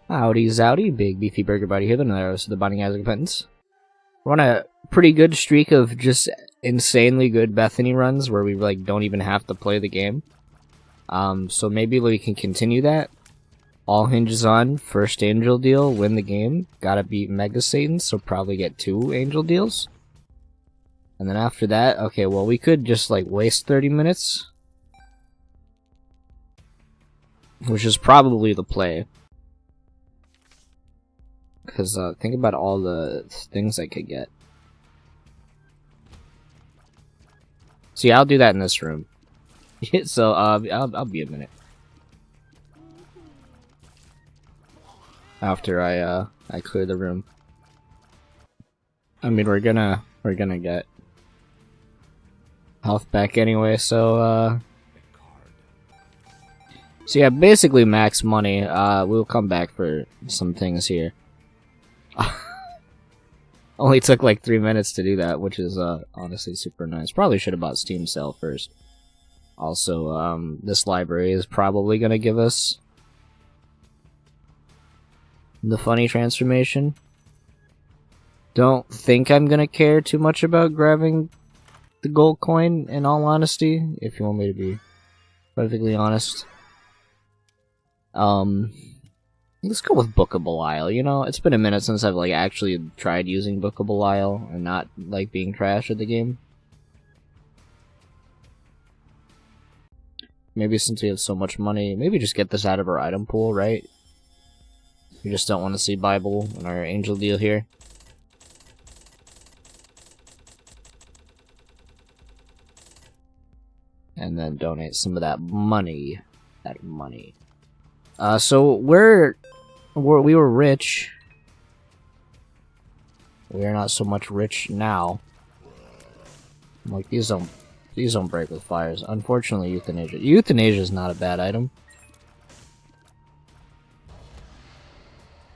Howdy zowdy, big beefy burger buddy here, the Naros of the Binding Eyes of Repentance. We're on a pretty good streak of just insanely good Bethany runs where we like don't even have to play the game. So maybe we can continue that. All hinges on first angel deal, win the game. Gotta beat Mega Satan, so probably get 2 angel deals. And then after that, okay, well we could just like waste 30 minutes. Which is probably the play. Because think about all the things I could get. So yeah, I'll do that in this room. So I'll be a minute. After I clear the room. I mean we're gonna get health back anyway, so so yeah, basically max money. We'll come back for some things here. Only took like 3 minutes to do that, which is honestly super nice. Probably should have bought Steam Sale first. Also, this library is probably gonna give us the funny transformation. Don't think I'm gonna care too much about grabbing the gold coin, in all honesty, if you want me to be perfectly honest. Let's go with Book of Belial. You know, it's been a minute since I've like actually tried using Book of Belial and not like being trash at the game. Maybe since we have so much money, maybe just get this out of our item pool, right? We just don't want to see Bible in our angel deal here. And then donate some of that money. So we were rich. We are not so much rich now. Like these don't break with fires. Unfortunately, euthanasia. Euthanasia is not a bad item.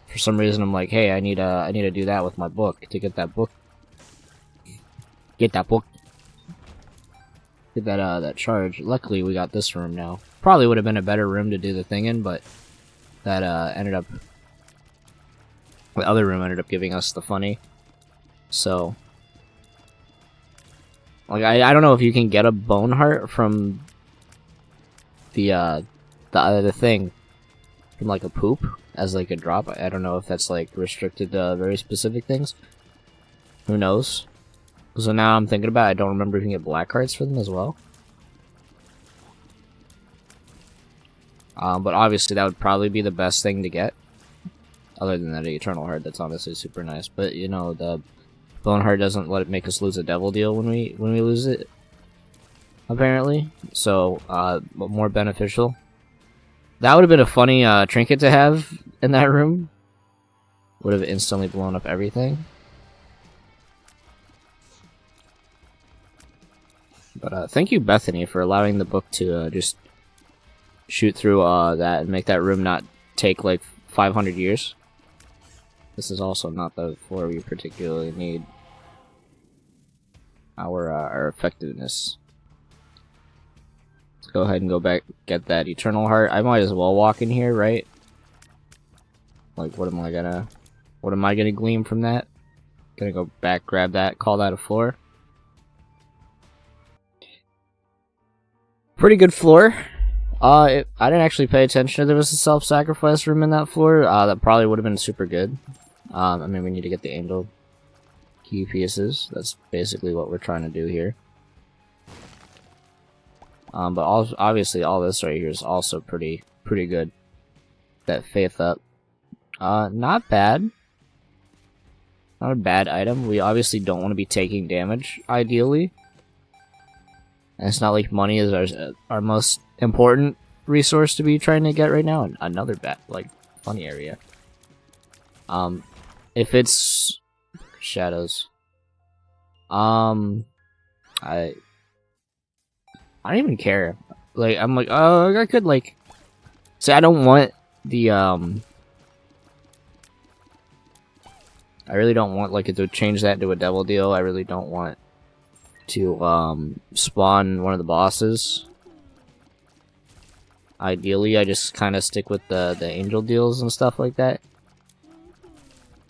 For some reason, I'm like, hey, I need to do that with my book to get that book. Get that book. Get that charge. Luckily, we got this room now. Probably would have been a better room to do the thing in, but that ended up. The other room ended up giving us the funny. So, like, I don't know if you can get a bone heart from the thing from like a poop as like a drop. I don't know if that's like restricted to very specific things. Who knows? So now I'm thinking about it, I don't remember if you can get black hearts for them as well. But obviously that would probably be the best thing to get. Other than that eternal heart, that's honestly super nice. But you know, the bone heart doesn't let it make us lose a devil deal when we lose it. Apparently. So more beneficial. That would have been a funny trinket to have in that room. Would have instantly blown up everything. But thank you, Bethany, for allowing the book to just shoot through that and make that room not take like 500 years. This is also not the floor we particularly need our effectiveness. Let's go ahead and go back, get that eternal heart. I might as well walk in here, right? Like, what am I gonna glean from that? Gonna go back, grab that, call that a floor. Pretty good floor. I didn't actually pay attention. There was a self-sacrifice room in that floor. That probably would have been super good. I mean, we need to get the angel key pieces. That's basically what we're trying to do here. But obviously all this right here is also pretty good. That faith up. Not bad. Not a bad item. We obviously don't want to be taking damage, ideally. And it's not like money is our most important resource to be trying to get right now. And another funny area. If it's shadows, I don't even care. Like, I'm like, oh, I could like. See, I don't want the I really don't want like it to change that into a devil deal. I really don't want to spawn one of the bosses. ideally I just kind of stick with the angel deals and stuff like that.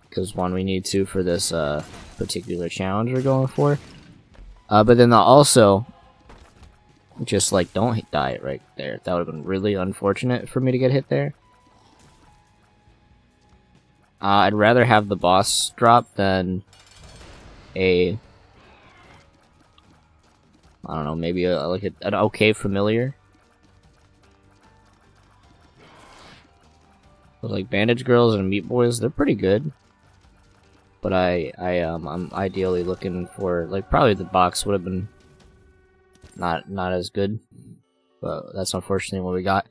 Because one, we need to for this particular challenge we're going for. But then also, just like don't die right there. That would have been really unfortunate for me to get hit there. I'd rather have the boss drop than a, I don't know, maybe like an okay familiar. But like Bandage Girls and Meat Boys, they're pretty good. But I'm ideally looking for, like, probably the box would have been not as good. But that's unfortunately what we got.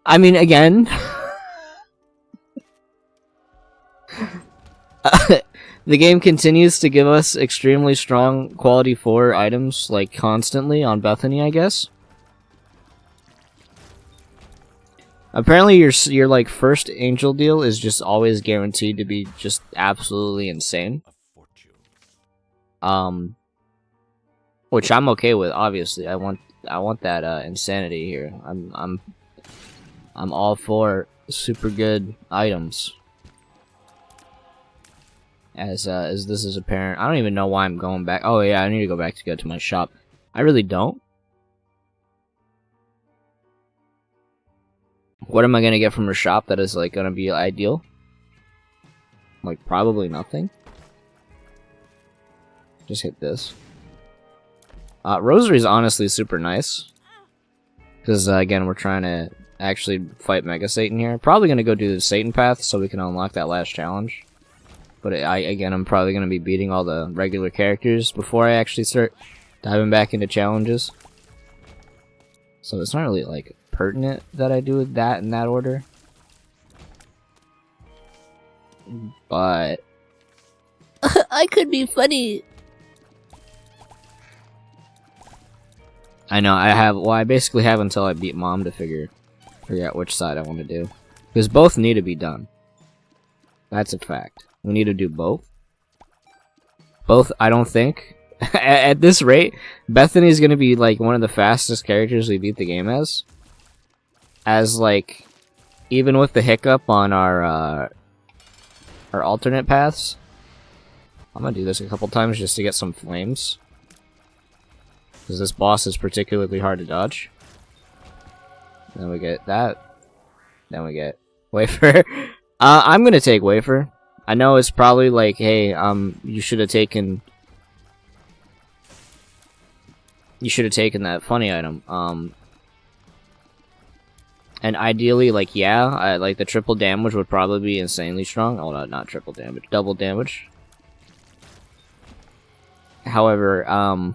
I mean, again, the game continues to give us extremely strong quality 4 items, like, constantly on Bethany, I guess. Apparently your like first angel deal is just always guaranteed to be just absolutely insane. Which I'm okay with, obviously. I want that insanity here. I'm all for super good items. As this is apparent. I don't even know why I'm going back. Oh yeah, I need to go back to go to my shop. I really don't. What am I gonna get from her shop that is like gonna be ideal? Like probably nothing. Just hit this. Rosary is honestly super nice. Because again, we're trying to actually fight Mega Satan here. Probably gonna go do the Satan path so we can unlock that last challenge. But I'm probably gonna be beating all the regular characters before I actually start diving back into challenges. So it's not really like pertinent that I do that in that order, but I could be funny. I know I basically have until I beat Mom to figure out which side I want to do, because both need to be done. That's a fact. We need to do both. I don't think at this rate Bethany's gonna be like one of the fastest characters we beat the game as like, even with the hiccup on our alternate paths. I'm gonna do this a couple times just to get some flames, because this boss is particularly hard to dodge. Then we get that. Then we get Wafer. I'm gonna take Wafer. I know it's probably like, hey, you should have taken that funny item. And ideally, like, yeah, like the triple damage would probably be insanely strong. Oh, no, not triple damage, double damage. However, I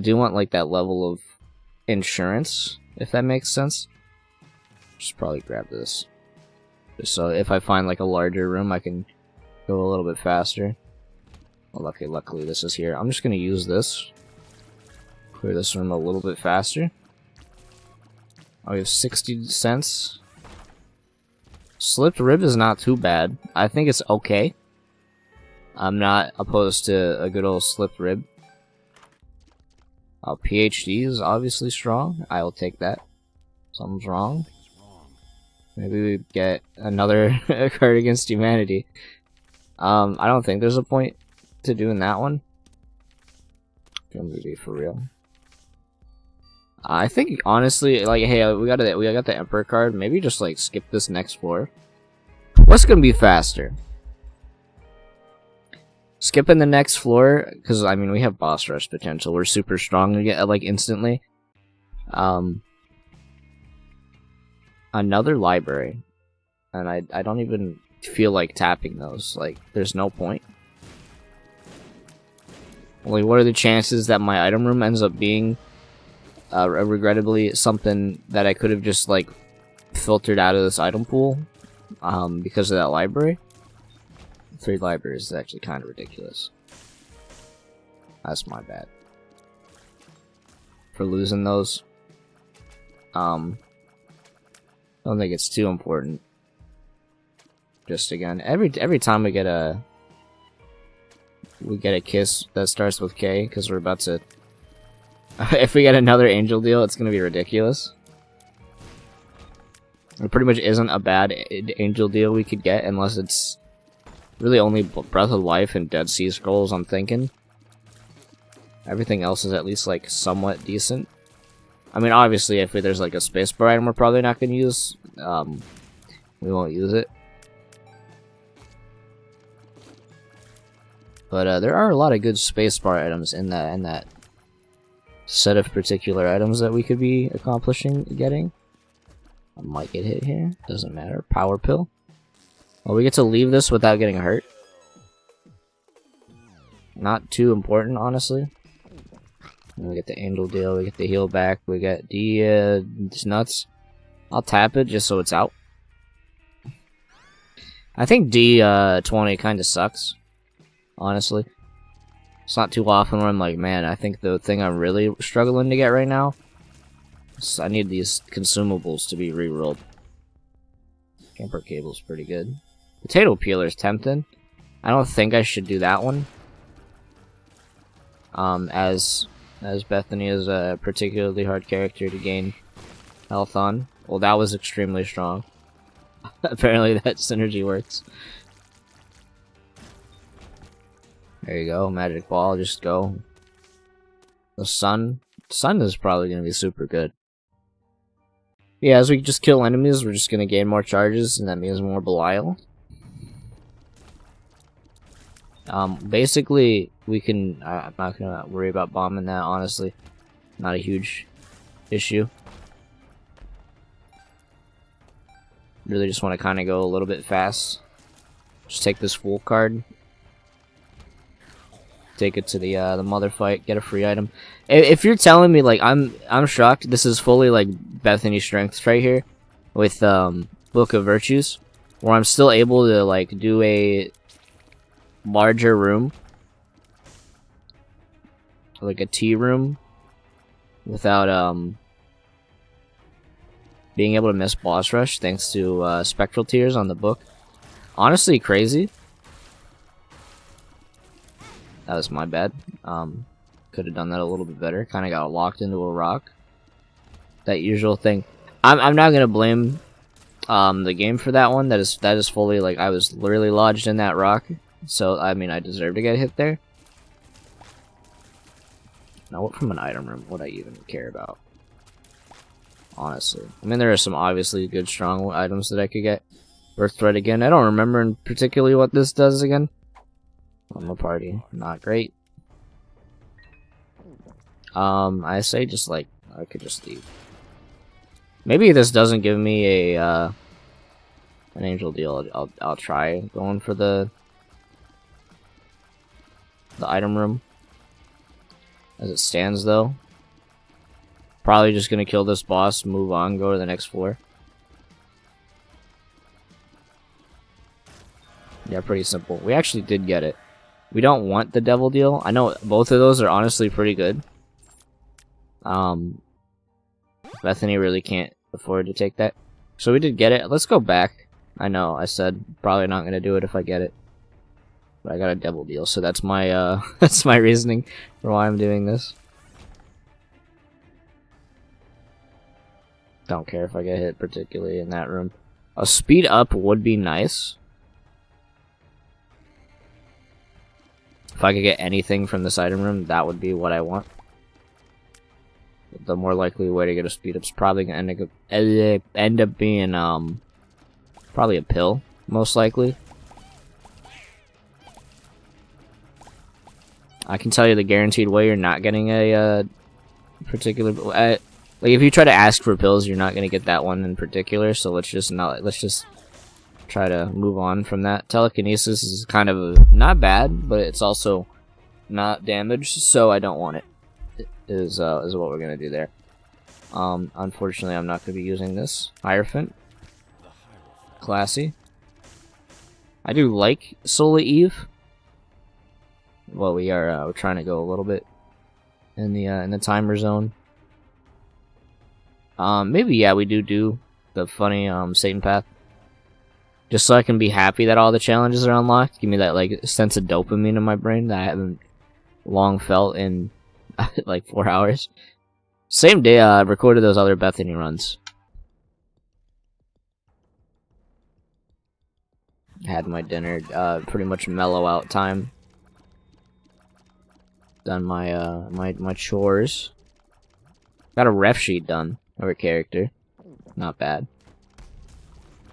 do want like that level of insurance, if that makes sense. Just probably grab this, just so if I find like a larger room, I can go a little bit faster. Well, luckily this is here. I'm just gonna use this, clear this room a little bit faster. Oh, we have 60 cents. Slipped rib is not too bad. I think it's okay. I'm not opposed to a good old slipped rib. PhD is obviously strong. I will take that. Something's wrong. Maybe we get another card against humanity. I don't think there's a point to doing that one. Gonna be for real. I think honestly, like, hey, we got the Emperor card. Maybe just like skip this next floor. What's gonna be faster? Skipping the next floor, because I mean we have boss rush potential. We're super strong to get like instantly. Another library, and I don't even feel like tapping those. Like, there's no point. Like, what are the chances that my item room ends up being regrettably something that I could have just like filtered out of this item pool because of that library? 3 libraries is actually kind of ridiculous. That's my bad for losing those. I don't think it's too important. Just again, every time we get a kiss that starts with K, because we're about to. If we get another angel deal, it's gonna be ridiculous. It pretty much isn't a bad angel deal we could get, unless it's really only Breath of Life and Dead Sea Scrolls, I'm thinking. Everything else is at least, like, somewhat decent. I mean, obviously, if there's, like, a spacebar item we're probably not going to use, we won't use it. But there are a lot of good spacebar items in that set of particular items that we could be getting. I might get hit here. Doesn't matter. Power pill. Well, we get to leave this without getting hurt. Not too important, honestly. And we get the angel deal. We get the heal back. We get the nuts. I'll tap it just so it's out. I think D20 kind of sucks. Honestly, it's not too often where I'm like, man, I think the thing I'm really struggling to get right now is I need these consumables to be rerolled. Camper cable's pretty good. Potato peeler's tempting. I don't think I should do that one. As Bethany is a particularly hard character to gain health on. Well, that was extremely strong. Apparently that synergy works. There you go, magic ball, just go. The sun is probably going to be super good. Yeah, as we just kill enemies, we're just going to gain more charges, and that means more Belial. Basically, we can... I'm not going to worry about bombing that, honestly. Not a huge issue. Really just want to kind of go a little bit fast. Just take this Fool card. Take it to the mother fight, get a free item. If you're telling me, like, I'm shocked, this is fully, like, Bethany strengths right here, with, Book of Virtues, where I'm still able to, like, do a larger room, like a tea room, without, being able to miss boss rush, thanks to, Spectral Tears on the book. Honestly, crazy. That was my bad. Could have done that a little bit better. Kind of got locked into a rock. That usual thing. I'm not gonna blame the game for that one. That is fully, like, I was literally lodged in that rock. So I mean, I deserve to get hit there. Now, what from an item room would I even care about? Honestly, I mean, there are some obviously good strong items that I could get. Birthright again. I don't remember in particularly what this does again. On the party, not great. I say just, like, I could just leave. Maybe this doesn't give me a an angel deal. I'll try going for the item room. As it stands, though, probably just gonna kill this boss, move on, go to the next floor. Yeah, pretty simple. We actually did get it. We don't want the devil deal. I know both of those are honestly pretty good. Bethany really can't afford to take that. So we did get it. Let's go back. I know, I said probably not gonna do it if I get it. But I got a devil deal, so that's my that's my reasoning for why I'm doing this. Don't care if I get hit particularly in that room. A speed up would be nice. If I could get anything from this item room, that would be what I want. The more likely way to get a speed up is probably going to end up being probably a pill, most likely. I can tell you the guaranteed way you're not getting a particular... like, if you try to ask for pills, you're not going to get that one in particular, so let's just try to move on from that. Telekinesis is kind of not bad, but it's also not damaged, so I don't want it. Is what we're gonna do there. Unfortunately, I'm not gonna be using this Hierophant. Classy. I do like Sola Eve. Well, we're trying to go a little bit in the timer zone. Maybe yeah, we do the funny Satan Path. Just so I can be happy that all the challenges are unlocked. Give me that, like, sense of dopamine in my brain that I haven't long felt in, like, 4 hours. Same day I recorded those other Bethany runs. Had my dinner. Pretty much mellow out time. Done my my chores. Got a ref sheet done of a character. Not bad.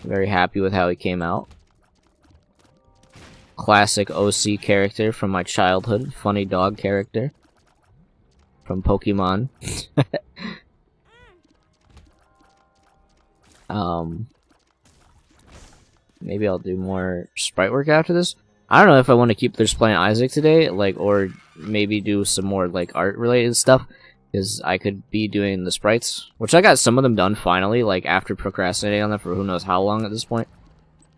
Very happy with how he came out. Classic OC character from my childhood. Funny dog character. From Pokemon. Maybe I'll do more sprite work after this. I don't know if I want to keep just playing Isaac today, like, or maybe do some more, like, art-related stuff, because I could be doing the sprites, which I got some of them done finally, like, after procrastinating on them for who knows how long at this point.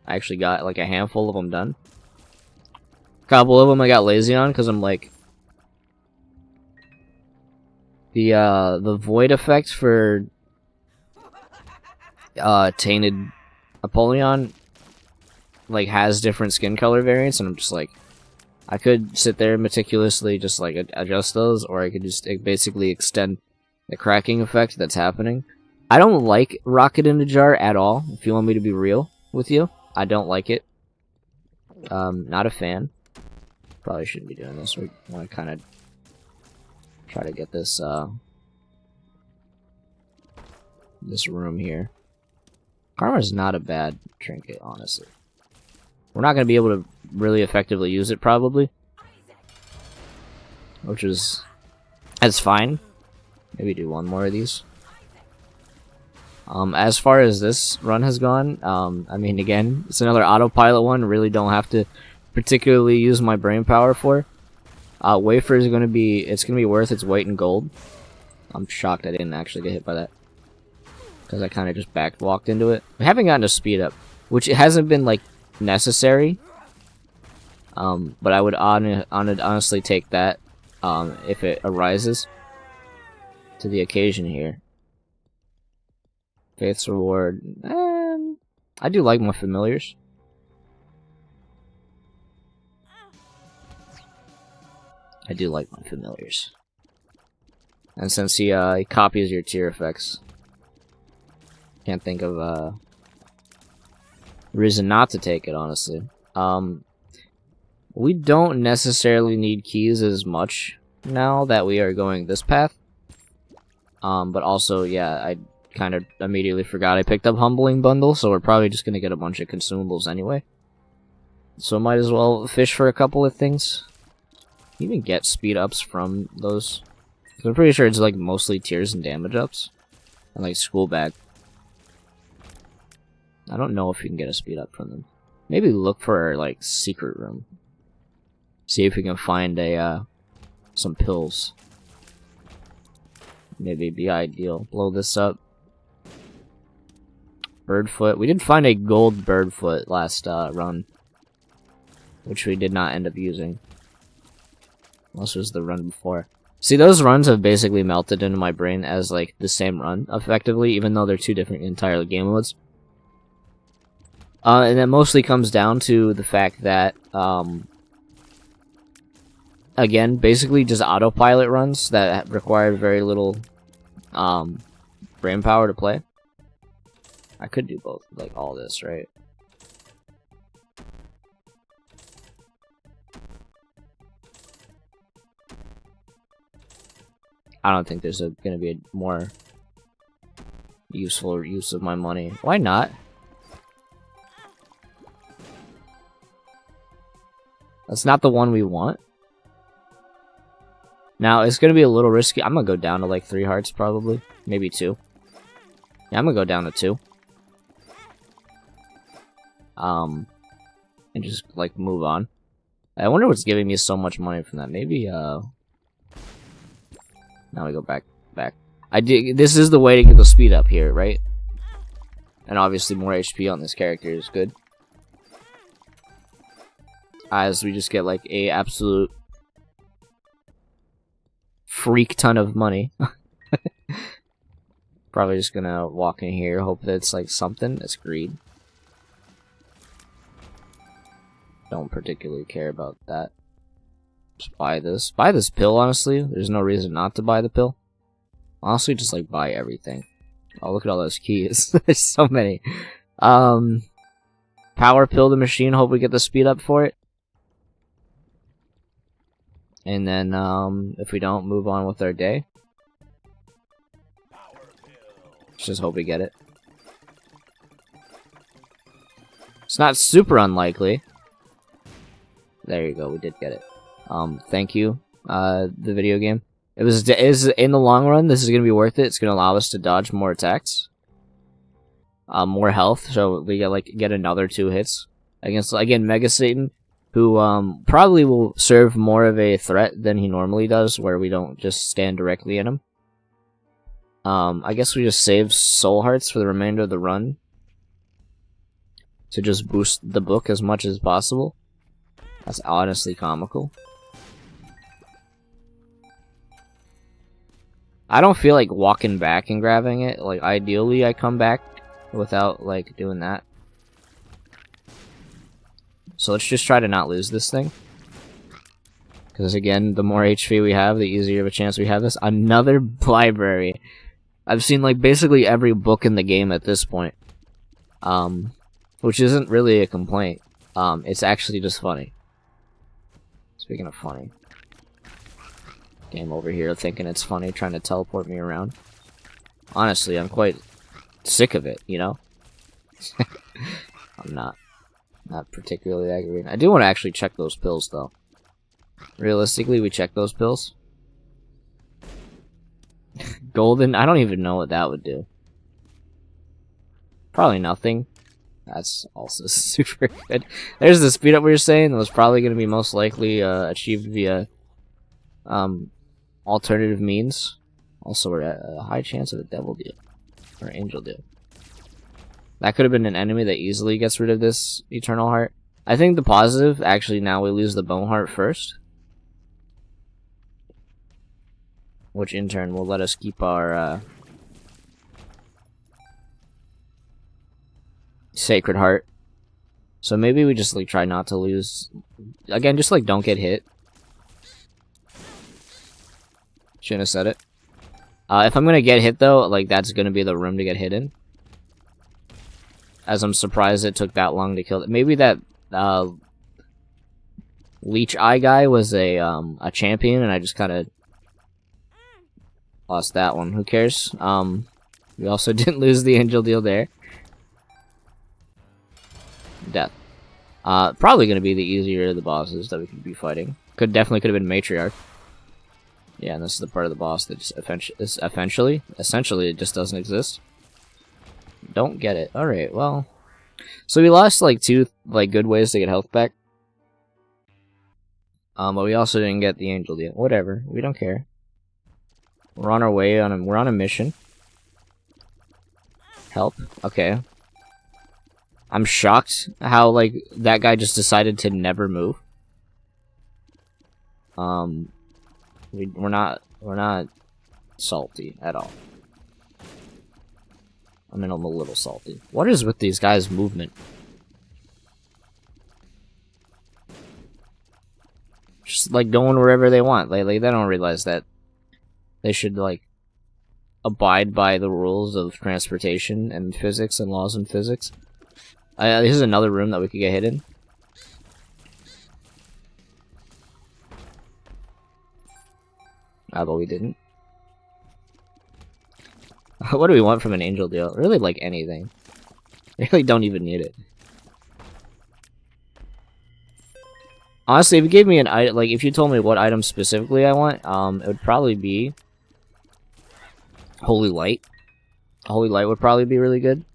I actually got, like, a handful of them done. A couple of them I got lazy on, because I'm like, the void effect for, Tainted Apollyon, like, has different skin color variants, and I'm just like, I could sit there and meticulously just, like, adjust those, or I could just basically extend the cracking effect that's happening. I don't like Rocket in a Jar at all, if you want me to be real with you. I don't like it. Not a fan. Probably shouldn't be doing this. We want to kind of try to get this, this room here. Karma's not a bad trinket, honestly. We're not going to be able to really effectively use it, probably. Which is... that's fine. Maybe do one more of these. As far as this run has gone, I mean, again, it's another autopilot one. Really don't have to particularly use my brain power for. Wafer is going to be... it's going to be worth its weight in gold. I'm shocked I didn't actually get hit by that. Because I kind of just walked into it. I haven't gotten a speed up, which it hasn't been, like, necessary. But I would honestly take that if it arises to the occasion here. Faith's Reward. I do like my familiars. I do like my familiars. And since he copies your tier effects, can't think of a reason not to take it, honestly. We don't necessarily need keys as much now that we are going this path. But also, yeah, I kind of immediately forgot I picked up Humbling Bundle, so we're probably just gonna get a bunch of consumables anyway. So might as well fish for a couple of things. You can get speed ups from those. So I'm pretty sure it's like mostly tears and damage ups. And like school bag. I don't know if you can get a speed up from them. Maybe look for like secret room. See if we can find a some pills. Maybe it'd be ideal. Blow this up. Birdfoot. We did find a gold birdfoot last run, which we did not end up using. Unless it was the run before. See, those runs have basically melted into my brain as like the same run, effectively, even though they're two different entire game modes. And that mostly comes down to the fact that, again, basically just autopilot runs that require very little brain power to play. I could do both, like all this, right? I don't think there's gonna be a more useful use of my money. Why not? That's not the one we want. Now, it's going to be a little risky. I'm going to go down to like 3 hearts, probably. Maybe 2. Yeah, I'm going to go down to 2. And just, like, move on. I wonder what's giving me so much money from that. Maybe, now we go back. This is the way to get the speed up here, right? And obviously more HP on this character is good. As we just get like a absolute freak ton of money. Probably just gonna walk in here, hope that it's like something. It's greed. Don't particularly care about that. Just buy this. Buy this pill, honestly. There's no reason not to buy the pill. Honestly, just like buy everything. Oh, look at all those keys. There's so many. power pill the machine, hope we get the speed up for it. And then, if we don't, move on with our day. Let's just hope we get it. It's not super unlikely. There you go, we did get it. Thank you, the video game. Is in the long run, this is gonna be worth it. It's gonna allow us to dodge more attacks. More health, so we get another 2 hits against, again, Mega Satan, who probably will serve more of a threat than he normally does, where we don't just stand directly in him. I guess we just save soul hearts for the remainder of the run to just boost the book as much as possible. That's honestly comical. I don't feel like walking back and grabbing it. Like, ideally I come back without, like, doing that. So let's just try to not lose this thing. Because, again, the more HP we have, the easier of a chance we have this. Another library. I've seen, like, basically every book in the game at this point. Which isn't really a complaint. It's actually just funny. Speaking of funny. Game over here thinking it's funny, trying to teleport me around. Honestly, I'm quite sick of it, you know? I'm not particularly aggravated. I do want to actually check those pills, though. Realistically, we check those pills. Golden, I don't even know what that would do. Probably nothing. That's also super good. There's the speed up we were saying that was probably going to be most likely achieved via alternative means. Also, we're at a high chance of a devil deal. Or angel deal. That could have been an enemy that easily gets rid of this eternal heart. I think the positive, actually, now we lose the bone heart first. Which in turn will let us keep our sacred heart. So maybe we just like try not to lose. Again, just like don't get hit. Shouldn't have said it. If I'm gonna get hit though, like that's gonna be the room to get hit in. As I'm surprised it took that long to kill it. Maybe that Leech Eye guy was a champion, and I just kind of lost that one. Who cares? We also didn't lose the angel deal there. Death. Probably gonna be the easier of the bosses that we could be fighting. Definitely could have been Matriarch. Yeah, and this is the part of the boss that just essentially it just doesn't exist. Don't get it. Alright, well. So we lost like 2 like good ways to get health back. But we also didn't get the angel deal. Whatever. We don't care. We're on our way we're on a mission. Help. Okay. I'm shocked how like that guy just decided to never move. We're not salty at all. I mean, I'm a little salty. What is with these guys' movement? Just like going wherever they want. Like they don't realize that they should like abide by the rules of transportation and physics and laws in physics. This is another room that we could get hit in. But we didn't. What do we want from an angel deal? Really, like anything. We really don't even need it. Honestly, if you gave me an item, like if you told me what item specifically I want, it would probably be Holy Light. Holy Light would probably be really good.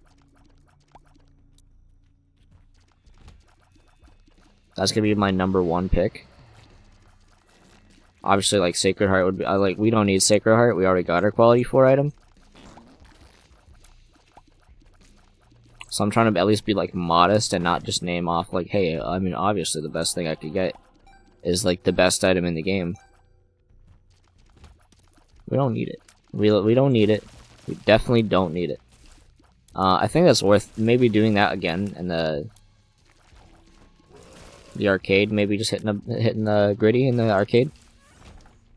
That's gonna be my #1 pick. Obviously, like Sacred Heart would be. We don't need Sacred Heart. We already got our quality 4 item. So I'm trying to at least be like modest and not just name off like, hey, I mean, obviously the best thing I could get is like the best item in the game. We don't need it. We don't need it. We definitely don't need it. I think that's worth maybe doing that again in the arcade. Maybe just hitting the gritty in the arcade.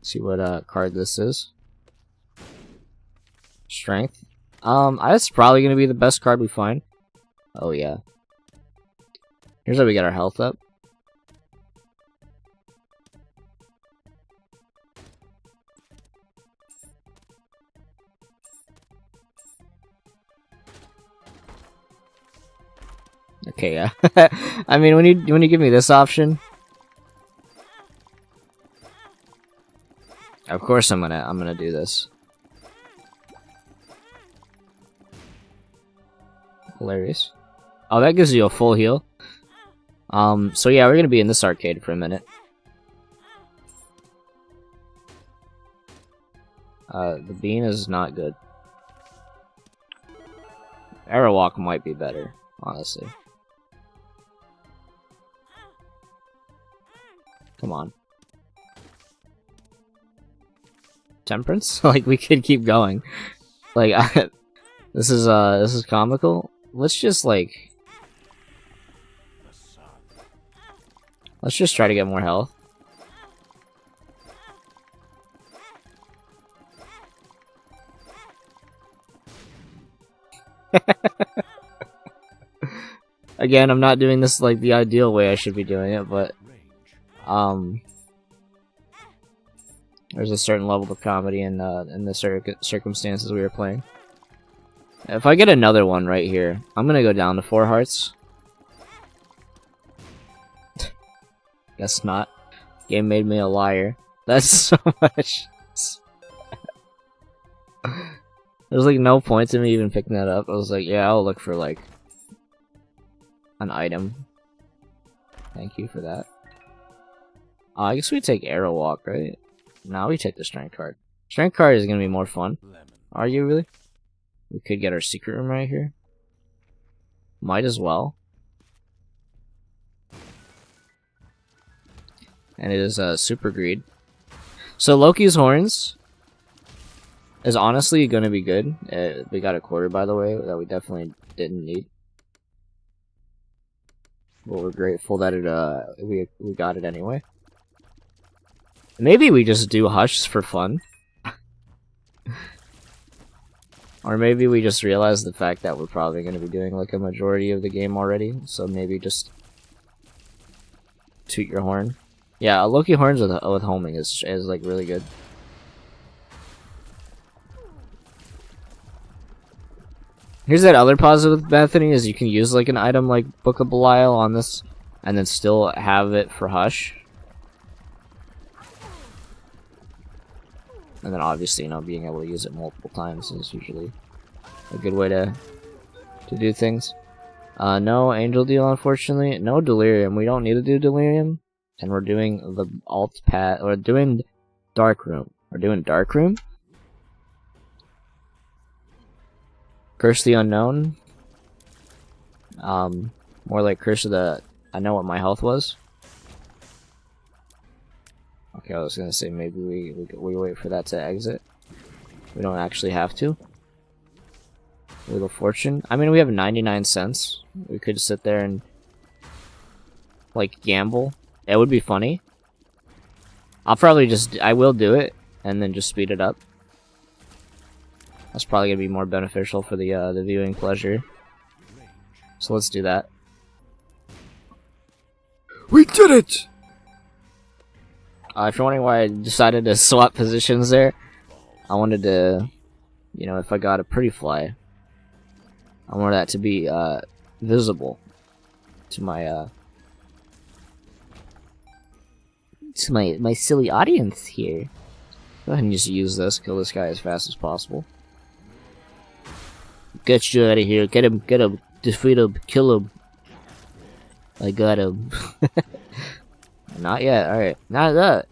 See what card this is. Strength. That's probably gonna be the best card we find. Oh yeah. Here's how we get our health up. Okay, yeah. I mean, when you give me this option, of course I'm gonna do this. Hilarious. Oh, that gives you a full heal. So yeah, we're gonna be in this arcade for a minute. The bean is not good. Arrow walk might be better, honestly. Come on. Temperance? Like, we could keep going. Like, this is comical. Let's just, like... Let's just try to get more health. Again, I'm not doing this like the ideal way I should be doing it, but there's a certain level of comedy in the circumstances we were playing. If I get another one right here, I'm gonna go down to 4 hearts. Guess not. Game made me a liar. That's so much. There's like no point to me even picking that up. I was like, yeah, I'll look for like an item. Thank you for that. I guess we take Arrow Walk, right? Now we take the Strength card. Strength card is gonna be more fun. Are you really? We could get our secret room right here. Might as well. And it is Super Greed. So Loki's Horns is honestly gonna be good. We got a quarter, by the way, that we definitely didn't need. But we're grateful that it we got it anyway. Maybe we just do Hush for fun. Or maybe we just realize the fact that we're probably going to be doing like a majority of the game already, so maybe just toot your horn. Yeah, Loki Horns with homing is like really good. Here's that other positive with Bethany, is you can use like an item like Book of Belial on this, and then still have it for Hush. And then obviously, you know, being able to use it multiple times is usually a good way to do things. No Angel Deal, unfortunately. No Delirium. We don't need to do Delirium. And we're doing the alt path, or doing Dark Room. We're doing Dark Room. Curse the Unknown. More like Curse of the... I know what my health was. Okay, I was gonna say maybe we wait for that to exit. We don't actually have to. Wheel of Fortune. I mean, we have 99 cents. We could sit there and like gamble. It would be funny. I will do it and then just speed it up. That's probably gonna be more beneficial for the viewing pleasure. So let's do that. We did it! If you're wondering why I decided to swap positions there, I wanted to, you know, if I got a pretty fly, I wanted that to be visible to my my silly audience here. Go ahead and just use this, kill this guy as fast as possible. Get you out of here! Get him! Defeat him! Kill him! I got him. Not yet. Alright. Not that.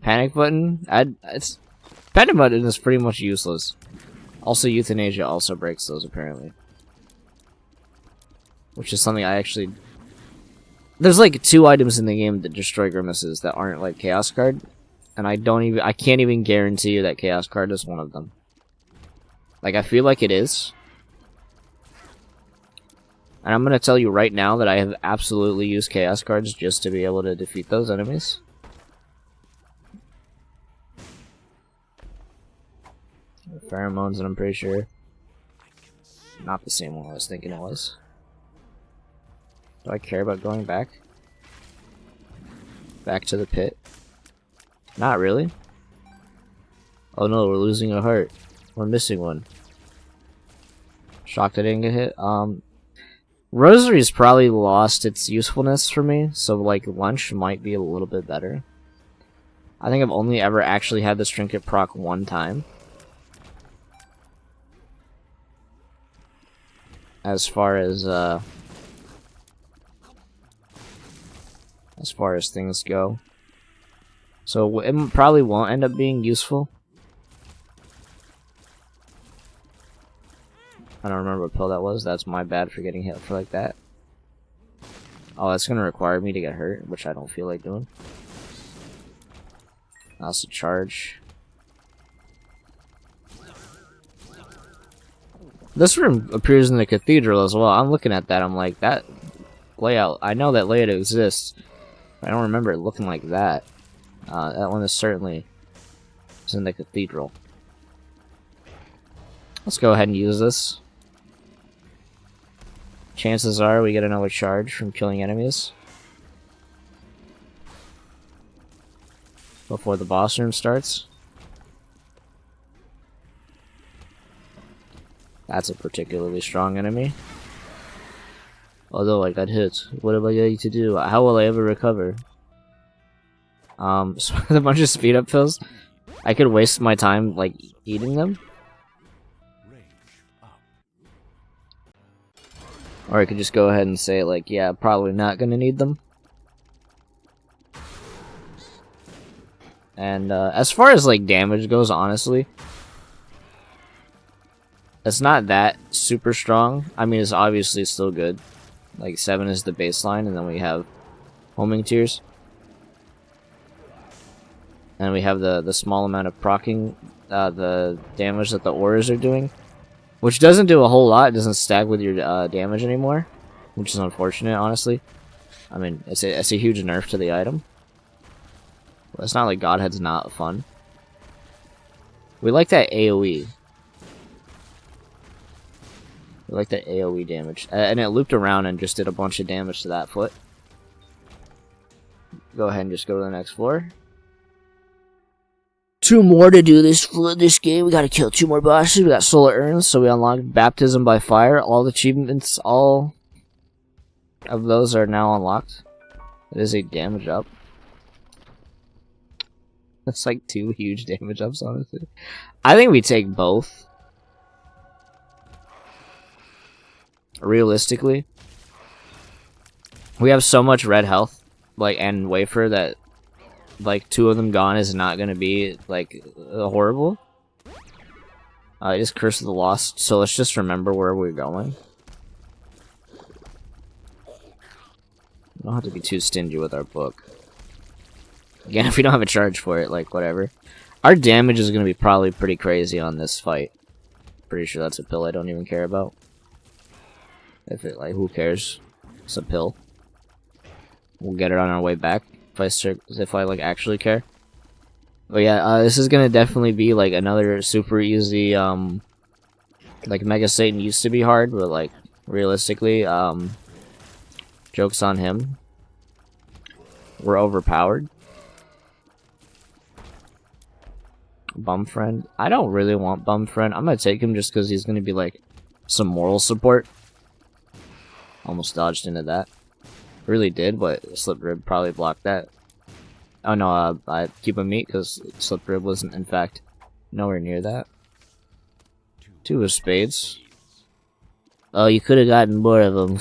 Panic button? Panic button is pretty much useless. Also, Euthanasia also breaks those, apparently. Which is something I actually... There's like 2 items in the game that destroy Grimaces that aren't like Chaos Card. And I can't even guarantee you that Chaos Card is one of them. Like, I feel like it is. And I'm gonna tell you right now that I have absolutely used Chaos Cards just to be able to defeat those enemies. Pheromones, and I'm pretty sure not the same one I was thinking it was. Do I care about going back? Back to the pit? Not really. Oh no, we're losing a heart. We're missing one. Shocked I didn't get hit. Rosary's probably lost its usefulness for me, so like lunch might be a little bit better. I think I've only ever actually had this trinket proc one time. As far as things go. So it probably won't end up being useful. I don't remember what pill that was. That's my bad for getting hit for like that. Oh, that's gonna require me to get hurt, which I don't feel like doing. Also charge. This room appears in the cathedral as well. I'm looking at that. I'm like, that layout. I know that layout exists. But I don't remember it looking like that. That one is certainly in the cathedral. Let's go ahead and use this. Chances are we get another charge from killing enemies before the boss room starts. That's a particularly strong enemy. Although I got hit, what am I going to do? How will I ever recover? So a bunch of speed up pills. I could waste my time like eating them. Or I could just go ahead and say, like, yeah, probably not gonna need them. And, as far as, like, damage goes, honestly, it's not that super strong. I mean, it's obviously still good. Like, 7 is the baseline, and then we have homing tiers. And we have the small amount of proccing, the damage that the auras are doing. Which doesn't do a whole lot. It doesn't stack with your damage anymore, which is unfortunate, honestly. I mean, it's a huge nerf to the item. But it's not like Godhead's not fun. We like that AoE. We like that AoE damage. And it looped around and just did a bunch of damage to that foot. Go ahead and just go to the next floor. 2 more to do this game. We gotta kill 2 more bosses. We got solar urns, so we unlocked baptism by fire. All the achievements, all of those are now unlocked. It is a damage up. That's like 2 huge damage ups, honestly. I think we take both. Realistically, we have so much red health, like, and wafer that, like, 2 of them gone is not gonna be, like, horrible. I just Curse of the Lost, so let's just remember where we're going. We don't have to be too stingy with our book. Again, if we don't have a charge for it, like, whatever. Our damage is gonna be probably pretty crazy on this fight. Pretty sure that's a pill I don't even care about. If it, like, who cares? It's a pill. We'll get it on our way back. If I like actually care. But yeah, this is gonna definitely be like another super easy, like Mega Satan used to be hard, but like realistically, joke's on him. We're overpowered. Bum Friend. I don't really want Bum Friend. I'm gonna take him just because he's gonna be like some moral support. Almost dodged into that. Really did, but Slip Rib probably blocked that. Oh no, I keep a meat because Slip Rib wasn't, in fact, nowhere near that. 2 of spades. Oh, you could have gotten more of them.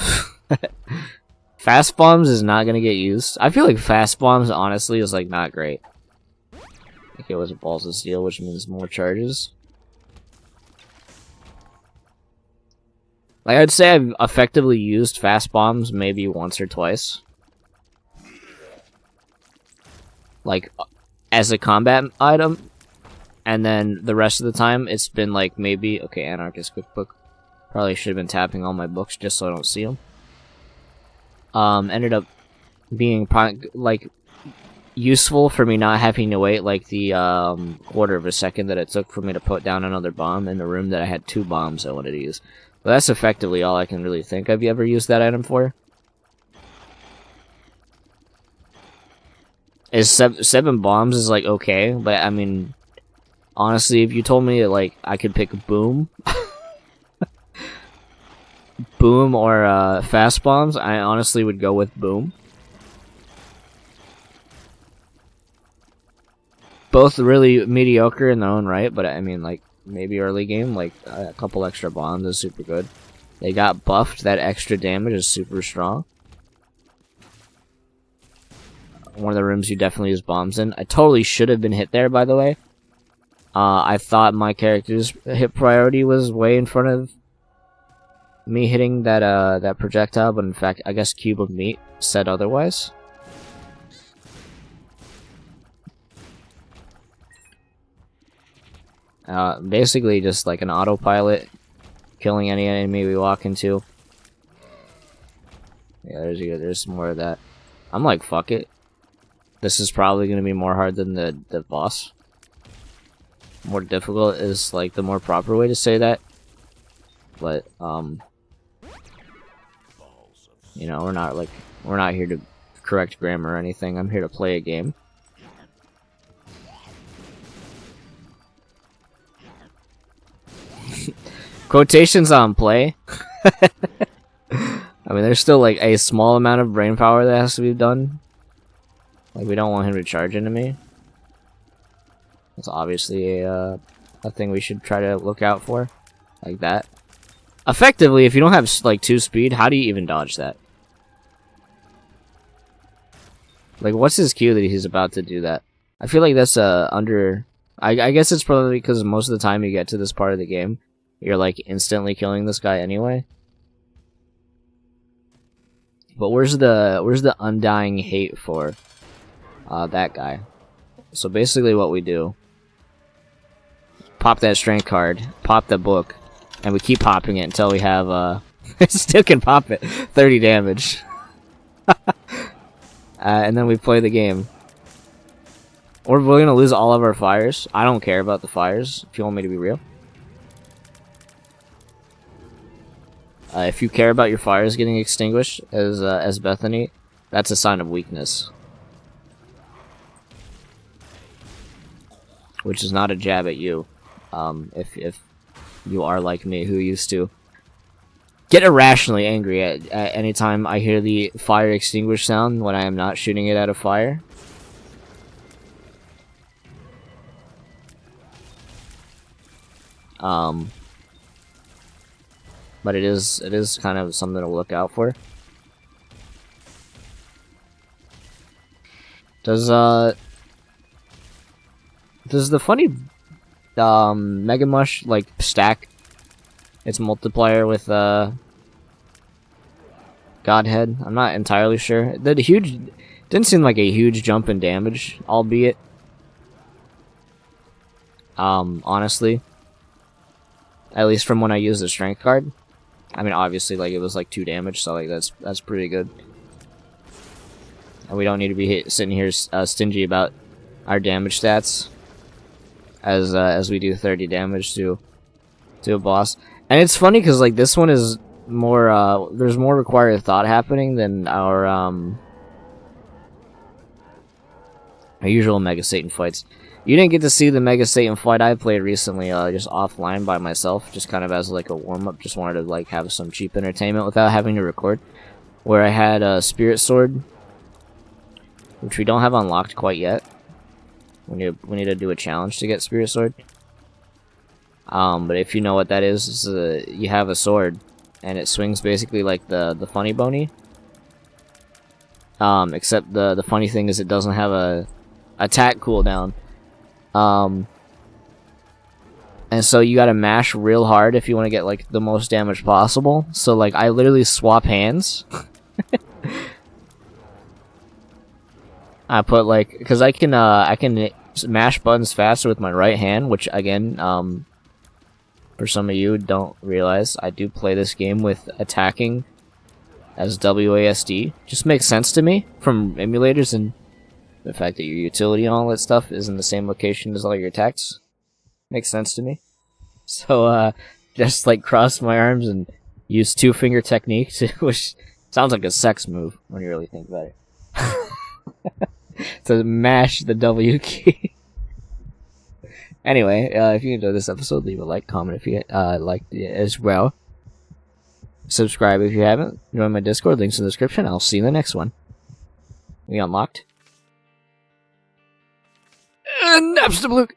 Fast bombs is not gonna get used. I feel like fast bombs, honestly, is like not great. Like it was balls of steel, which means more charges. Like, I'd say I've effectively used fast bombs maybe once or twice. Like, as a combat item. And then the rest of the time, it's been like maybe... Okay, Anarchist Quick Book. Probably should have been tapping all my books just so I don't see them. Ended up being, like, useful for me not having to wait, like, the quarter of a second that it took for me to put down another bomb in the room that I had 2 bombs I wanted to use. But that's effectively all I can really think. Have you ever used that item for? is 7 bombs is like okay, but I mean, honestly, if you told me like I could pick boom, boom or fast bombs, I honestly would go with boom. Both really mediocre in their own right, but I mean, like maybe early game, like a couple extra bombs is super good. They got buffed. That extra damage is super strong. One of the rooms you definitely use bombs in. I totally should have been hit there, by the way. I thought my character's hit priority was way in front of me hitting that that projectile, but in fact, I guess Cube of Meat said otherwise. Basically just like an autopilot, killing any enemy we walk into. Yeah, there's more of that. I'm like, fuck it. This is probably going to be more hard than the boss. More difficult is like the more proper way to say that. But, you know, we're not here to correct grammar or anything. I'm here to play a game. Quotations on play. I mean, there's still like a small amount of brain power that has to be done. Like, we don't want him to charge into me. That's obviously a thing we should try to look out for. Like that. Effectively, if you don't have like 2 speed, how do you even dodge that? Like, what's his cue that he's about to do that? I feel like that's under... I guess it's probably because most of the time you get to this part of the game, you're like instantly killing this guy anyway. But where's the undying hate for that guy? So basically what we do, pop that strength card, pop the book, and we keep popping it until we have still can pop it 30 damage. And then we play the game. Or we're gonna lose all of our fires. I don't care about the fires, if you want me to be real. If you care about your fires getting extinguished as Bethany, that's a sign of weakness. Which is not a jab at you. If you are like me, who used to get irrationally angry at any time I hear the fire extinguish sound when I am not shooting it out of fire. But it is kind of something to look out for. Does the funny Mega Mush like stack its multiplier with Godhead? I'm not entirely sure. The huge didn't seem like a huge jump in damage, albeit honestly, at least from when I used the strength card. I mean, obviously, like it was like 2 damage, so like that's pretty good. And we don't need to be sitting here stingy about our damage stats, as we do 30 damage to a boss. And it's funny because like this one is more there's more required thought happening than our usual Mega Satan fights. You didn't get to see the Mega Satan fight I played recently, just offline by myself, just kind of as like a warm-up. Just wanted to like have some cheap entertainment without having to record. Where I had a Spirit Sword, which we don't have unlocked quite yet. We need to do a challenge to get Spirit Sword. But if you know what that is, you have a sword, and it swings basically like the funny bony. Except the funny thing is it doesn't have a attack cooldown. And so you gotta mash real hard if you want to get like the most damage possible. So like I literally swap hands. I put like, because I can mash buttons faster with my right hand, which again, for some of you don't realize, I do play this game with attacking as WASD. Just makes sense to me from emulators, and the fact that your utility and all that stuff is in the same location as all your attacks makes sense to me. So, just like cross my arms and use 2-finger technique, which sounds like a sex move when you really think about it. to mash the W key. Anyway, if you enjoyed this episode, leave a like, comment if you liked it as well. Subscribe if you haven't. Join my Discord, links in the description. I'll see you in the next one. We unlocked. Napster Luke!